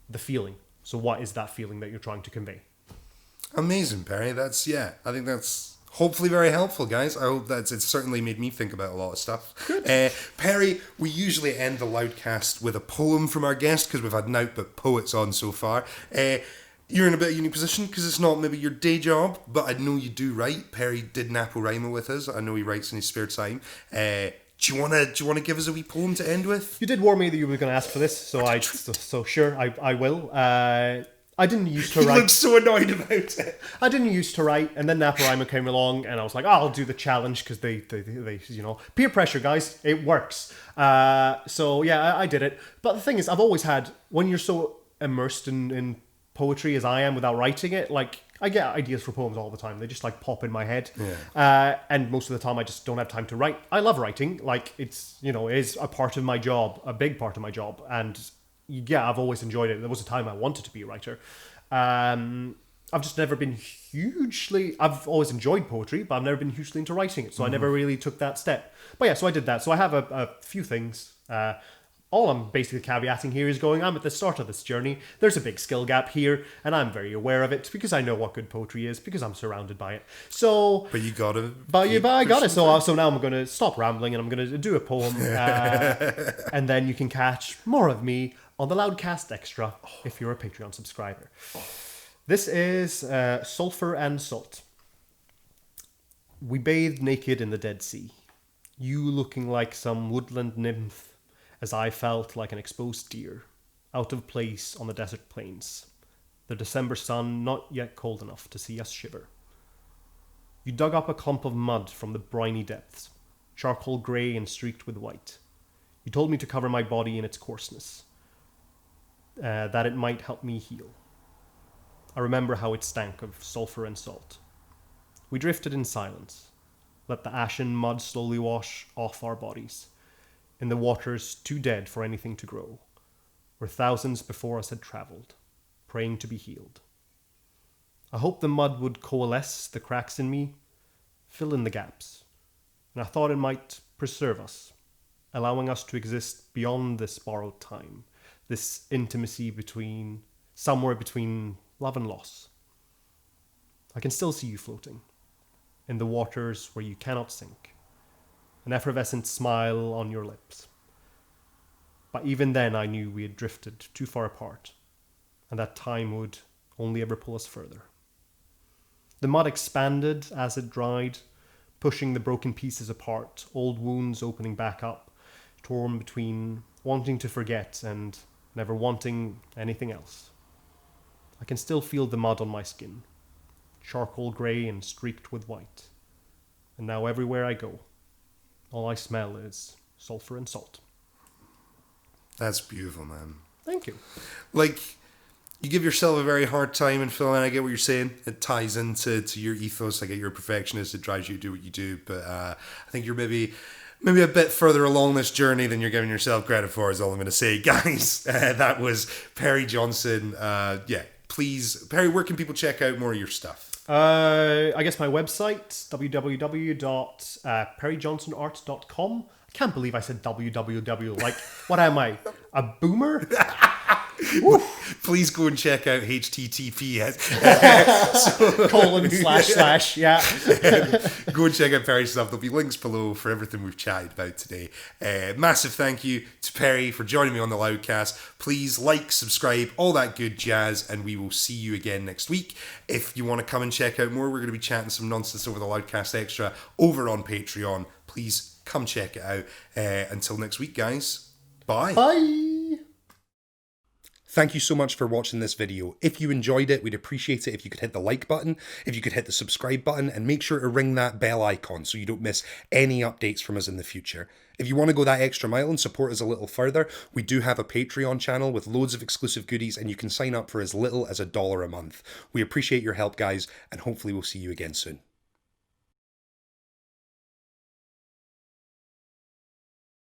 the feeling. So what is that feeling that you're trying to convey? Amazing, Perry. I think that's hopefully very helpful, guys. I hope it's certainly made me think about a lot of stuff. Perry, we usually end the Loudcast with a poem from our guest because we've had nout but poets on so far. You're in a bit of a unique position because it's not maybe your day job, but I know you do write. Perry did NaPoWriMo with us. I know he writes in his spare time. Do you want to give us a wee poem to end with? You did warn me that you were going to ask for this, so sure, I will. I didn't used to write. He looks so annoyed about it. I didn't used to write, and then NaPoWriMo came along, and I was like, I'll do the challenge because they peer pressure, guys, it works. So yeah, I did it. But the thing is, I've always had, when you're so immersed in poetry as I am without writing it, like I get ideas for poems all the time. They just like pop in my head. Yeah. And most of the time I just don't have time to write. I love writing. Like it's, it is a part of my job, a big part of my job. And yeah, I've always enjoyed it. There was a time I wanted to be a writer. I've just never been I've always enjoyed poetry, but I've never been hugely into writing it. So I never really took that step. But yeah, so I did that. So I have a few things. All I'm basically caveating here is I'm at the start of this journey. There's a big skill gap here, and I'm very aware of it because I know what good poetry is, because I'm surrounded by it. So, but you got it. But I got it. So now I'm going to stop rambling and I'm going to do a poem, and then you can catch more of me on the Loudcast Extra if you're a Patreon subscriber. This is Sulfur and Salt. We bathed naked in the Dead Sea, you looking like some woodland nymph, as I felt like an exposed deer, out of place on the desert plains, the December sun not yet cold enough to see us shiver. You dug up a clump of mud from the briny depths, charcoal grey and streaked with white. You told me to cover my body in its coarseness. that it might help me heal. I remember how it stank of sulfur and salt. We drifted in silence, let the ashen mud slowly wash off our bodies, in the waters too dead for anything to grow, where thousands before us had travelled, praying to be healed. I hoped the mud would coalesce the cracks in me, fill in the gaps, and I thought it might preserve us, allowing us to exist beyond this borrowed time, this intimacy somewhere between love and loss. I can still see you floating, in the waters where you cannot sink, an effervescent smile on your lips. But even then I knew we had drifted too far apart, and that time would only ever pull us further. The mud expanded as it dried, pushing the broken pieces apart, old wounds opening back up, torn between wanting to forget and never wanting anything else. I can still feel the mud on my skin, charcoal grey and streaked with white. And now everywhere I go, all I smell is sulfur and salt. That's beautiful, man. Thank you. Like, you give yourself a very hard time in film, and I get what you're saying. It ties into your ethos. I get you're a perfectionist. It drives you to do what you do. But I think you're maybe a bit further along this journey than you're giving yourself credit for, is all I'm going to say. Guys, that was Perry Jonsson. Please, Perry, where can people check out more of your stuff? I guess my website, www.perryjonssonart.com. I can't believe I said www. Like, what am I? A boomer? Please go and check out https :// yeah. Go and check out Perry's stuff. There'll be links below for everything we've chatted about today. Massive thank you to Perry for joining me on the Loudcast. Please like, subscribe, all that good jazz, and we will see you again next week. If you want to come and check out more, we're going to be chatting some nonsense over the Loudcast Extra over on Patreon. Please come check it out. Until next week, guys. Bye. Bye. Thank you so much for watching this video. If you enjoyed it, we'd appreciate it if you could hit the like button, if you could hit the subscribe button, and make sure to ring that bell icon so you don't miss any updates from us in the future. If you want to go that extra mile and support us a little further, we do have a Patreon channel with loads of exclusive goodies, and you can sign up for as little as $1 a month. We appreciate your help, guys, and hopefully we'll see you again soon.